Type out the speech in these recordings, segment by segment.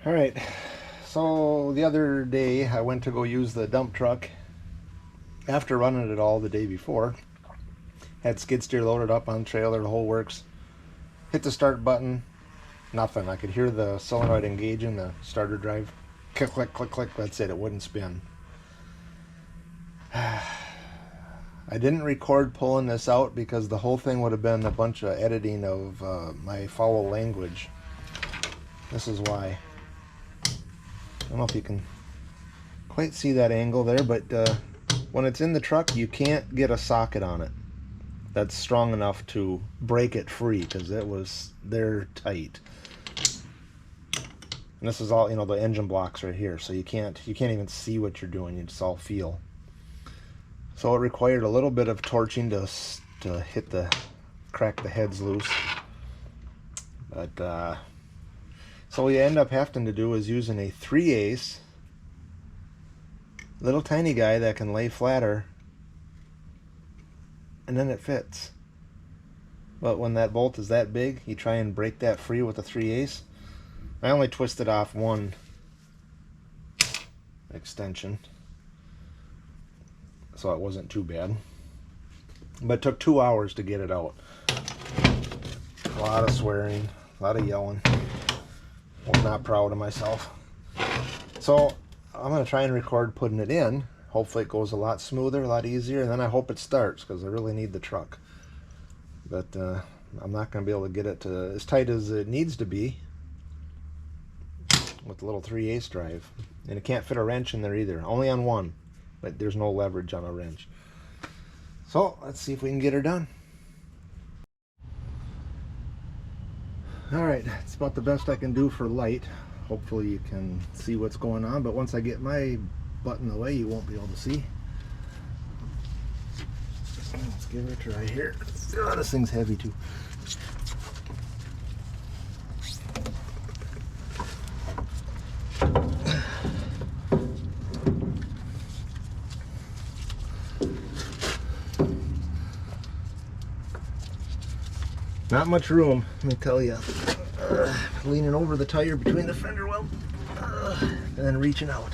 All right, so the other day I went to go use the dump truck after running it all the day before. Had skid steer loaded up on trailer, the whole works. Hit the start button, nothing. I could hear the solenoid engaging the starter drive. Click, click, click, click, that's it, it wouldn't spin. I didn't record pulling this out because the whole thing would have been a bunch of editing of my foul language. This is why. I don't know if you can quite see that angle there, but when it's in the truck, you can't get a socket on it that's strong enough to break it free because they're tight. And this is all, the engine blocks right here, so you can't even see what you're doing. You just all feel. So it required a little bit of torching to crack the heads loose. But so what you end up having to do is using a 3/8 little tiny guy that can lay flatter, and then it fits. But when that bolt is that big, you try and break that free with a 3/8. I only twisted off one extension, so it wasn't too bad. But it took 2 hours to get it out. A lot of swearing, a lot of yelling. I was not proud of myself. So I'm going to try and record putting it in. Hopefully it goes a lot smoother, a lot easier, and then I hope it starts because I really need the truck. But I'm not going to be able to get it to as tight as it needs to be with the little 3/8 drive. And it can't fit a wrench in there either, only on one, but there's no leverage on a wrench. So let's see if we can get her done. Alright, it's about the best I can do for light. Hopefully you can see what's going on, but once I get my butt in the way, you won't be able to see. Let's give it a try here. Oh, this thing's heavy too. Not much room, let me tell you. Leaning over the tire between the fender well and then reaching out.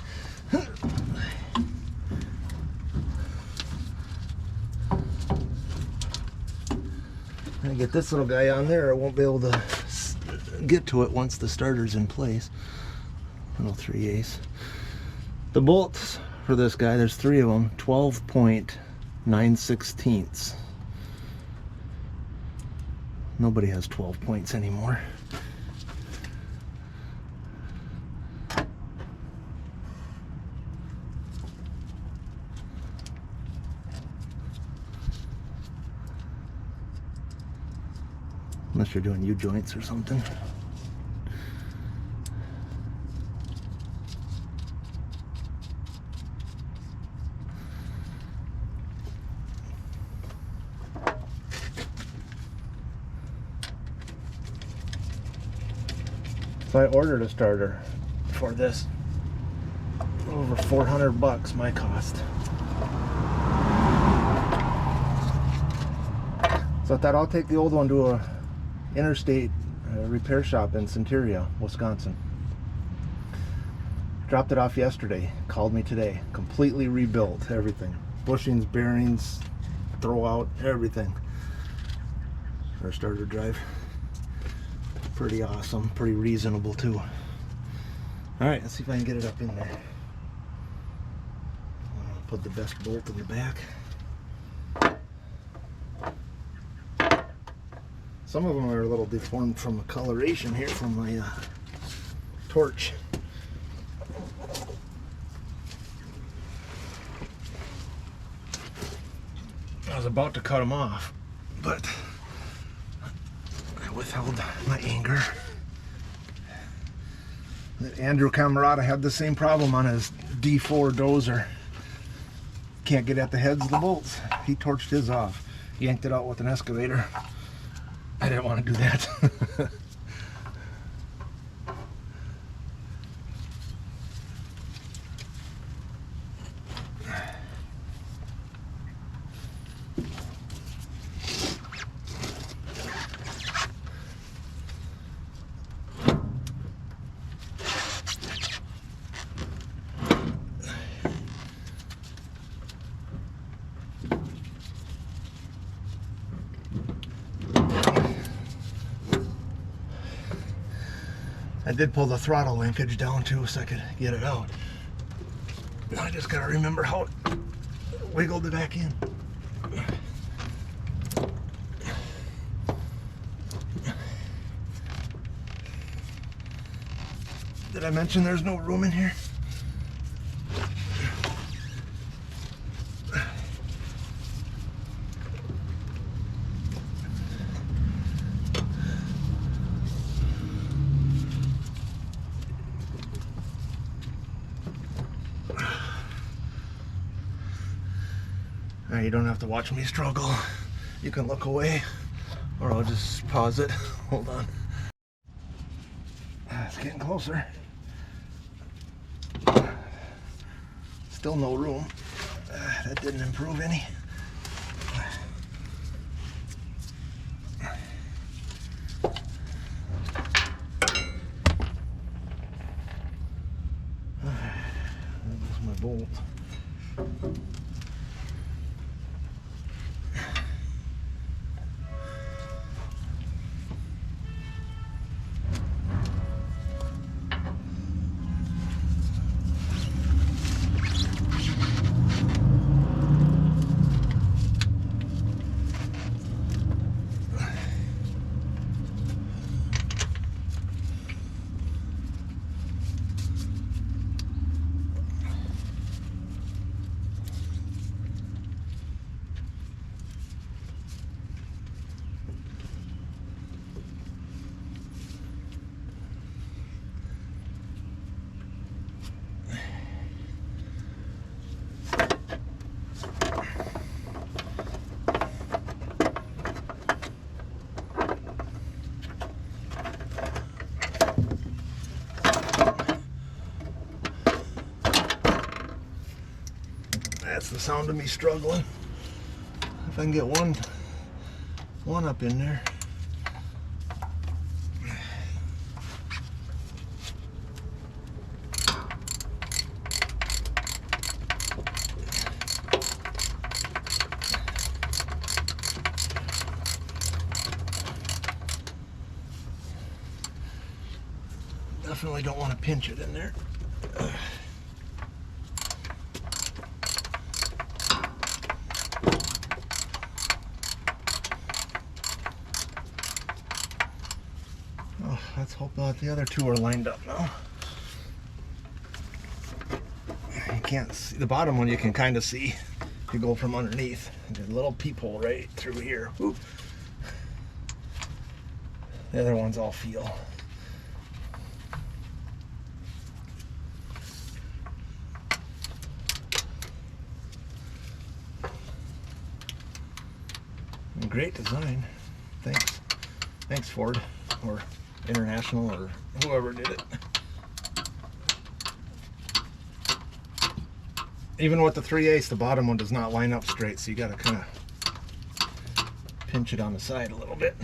I get this little guy on there, I won't be able to get to it once the starter's in place. Little 3/8. The bolts for this guy, there's 3 of them, 12.9/16. Nobody has 12 points anymore. Unless you're doing U-joints or something. So I ordered a starter for this. Over 400 bucks my cost. So I thought I'll take the old one to a interstate repair shop in Centuria, Wisconsin. Dropped it off yesterday, called me today, completely rebuilt everything. Bushings, bearings, throw out, everything. For a starter drive. Pretty awesome, pretty reasonable too. Alright, let's see if I can get it up in there. I'll put the best bolt in the back. Some of them are a little deformed from the coloration here from my torch. I was about to cut them off, but I withheld my anger. Andrew Camerata had the same problem on his D4 dozer. Can't get at the heads of the bolts. He torched his off. Yanked it out with an excavator. I didn't want to do that. did pull the throttle linkage down too so I could get it out. I just gotta remember how it wiggled it back in. Did I mention there's no room in here? You don't have to watch me struggle. You can look away, or I'll just pause it. Hold on. It's getting closer. Still no room. That didn't improve any. There's my bolt. That's the sound of me struggling. If I can get one up in there. Definitely don't want to pinch it in there. Let's hope that the other two are lined up now. You can't see the bottom one. You can kind of see if you go from underneath. There's a little peephole right through here. Oop. The other ones all feel. Great design. Thanks Ford or International or whoever did it. Even with the 3/8, the bottom one does not line up straight, so you got to kind of pinch it on the side a little bit.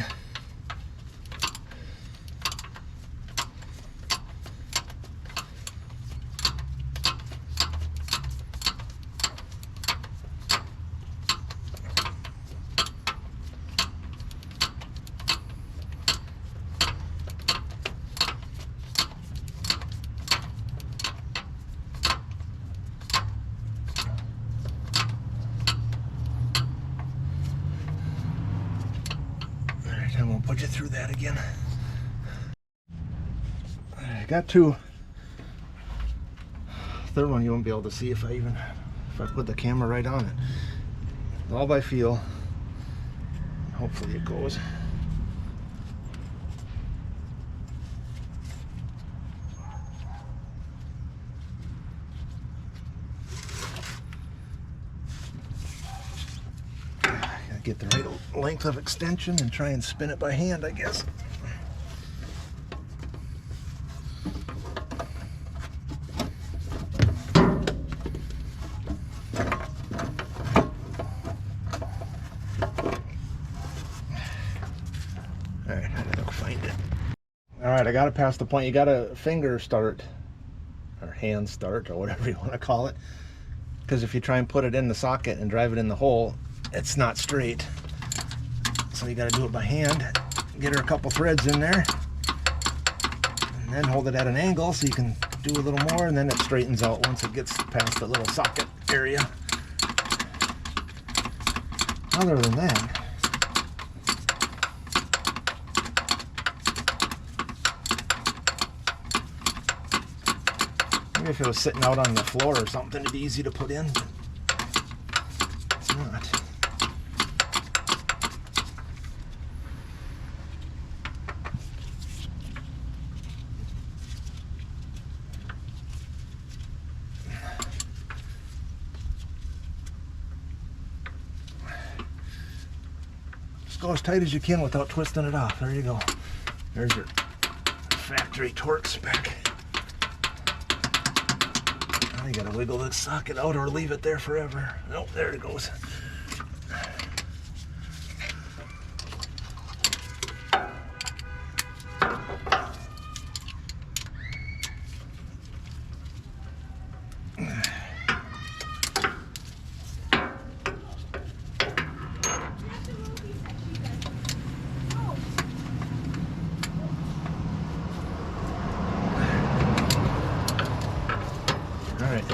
I won't put you through that again. I got two. Third one you won't be able to see if I put the camera right on it. All by feel. Hopefully it goes. Get the right length of extension and try and spin it by hand, I guess. Alright, I gotta find it. Alright, I gotta pass the point. You gotta finger start, or hand start, or whatever you want to call it. Because if you try and put it in the socket and drive it in the hole, it's not straight. So you got to do it by hand. Get her a couple threads in there. And And then hold it at an angle so you can do a little more, and then it straightens out once it gets past the little socket area. Other than that, maybe if it was sitting out on the floor or something, it'd be easy to put in, but it's not. Go as tight as you can without twisting it off. There you go. There's your factory torque spec. Now you gotta wiggle the socket out or leave it there forever. Nope, there it goes.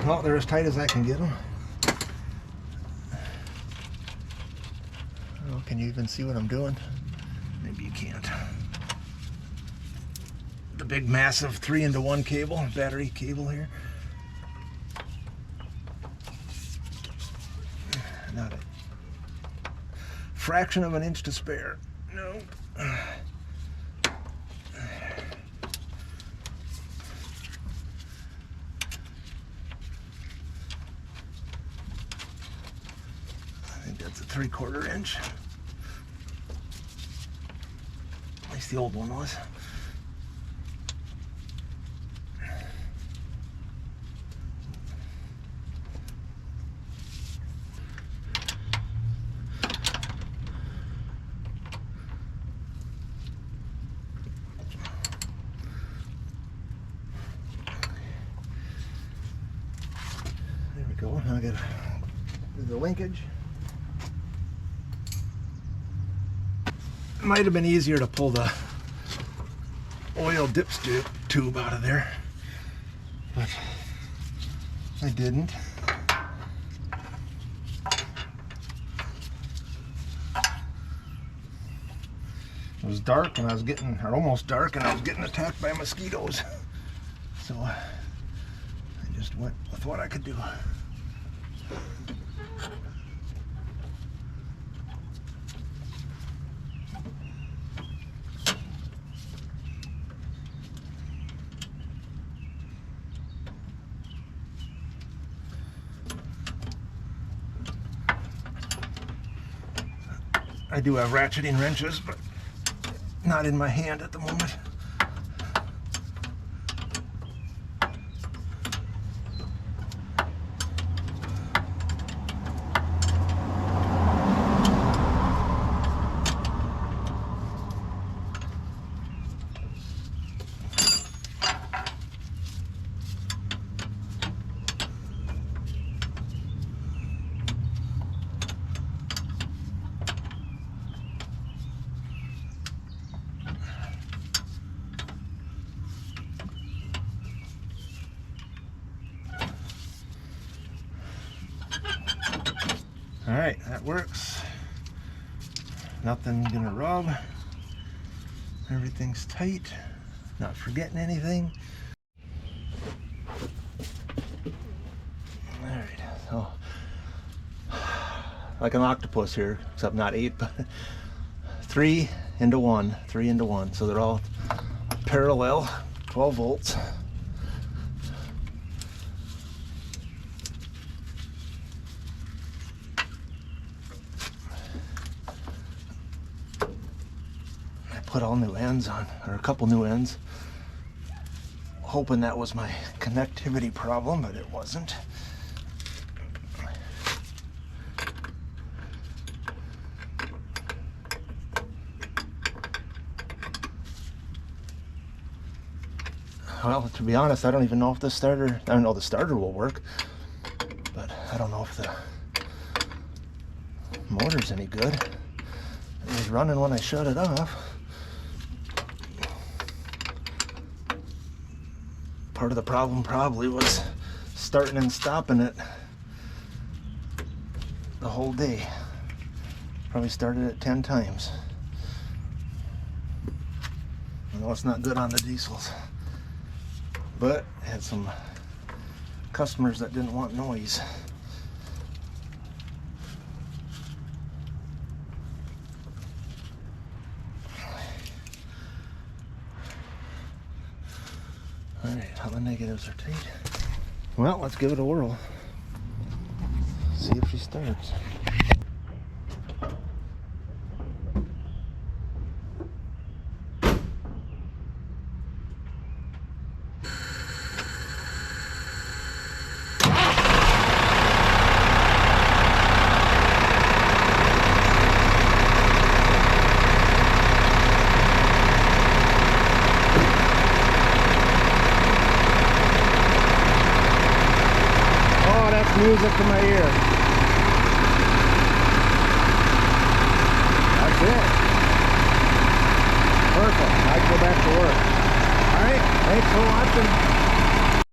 Well, they're as tight as I can get them. Oh, can you even see what I'm doing? Maybe you can't. The big massive 3-into-1 cable, battery cable here. Not a fraction of an inch to spare. No. That's a 3/4 inch. At least the old one was. There we go. Now I gotta do the linkage. Might have been easier to pull the oil dipstick tube out of there, but I didn't. It was dark and I was getting, or almost dark, and I was getting attacked by mosquitoes. So I just went with what I could do. I do have ratcheting wrenches, but not in my hand at the moment. All right, that works. Nothing gonna rub. Everything's tight. Not forgetting anything. All right, so like an octopus here, except not 8, but 3-into-1. So they're all parallel, 12 volts. Put all new ends on, or a couple new ends, hoping that was my connectivity problem, but it wasn't. Well, to be honest, I don't even know if the starter, I don't know the starter will work, but I don't know if the motor's any good. It was running when I shut it off. Part of the problem probably was starting and stopping it the whole day. Probably started it 10 times. I know it's not good on the diesels, but had some customers that didn't want noise. Alright, how the negatives are tight. Well, let's give it a whirl. See if she starts. Music to my ear. That's it. Perfect. I can go back to work. Alright, thanks for watching.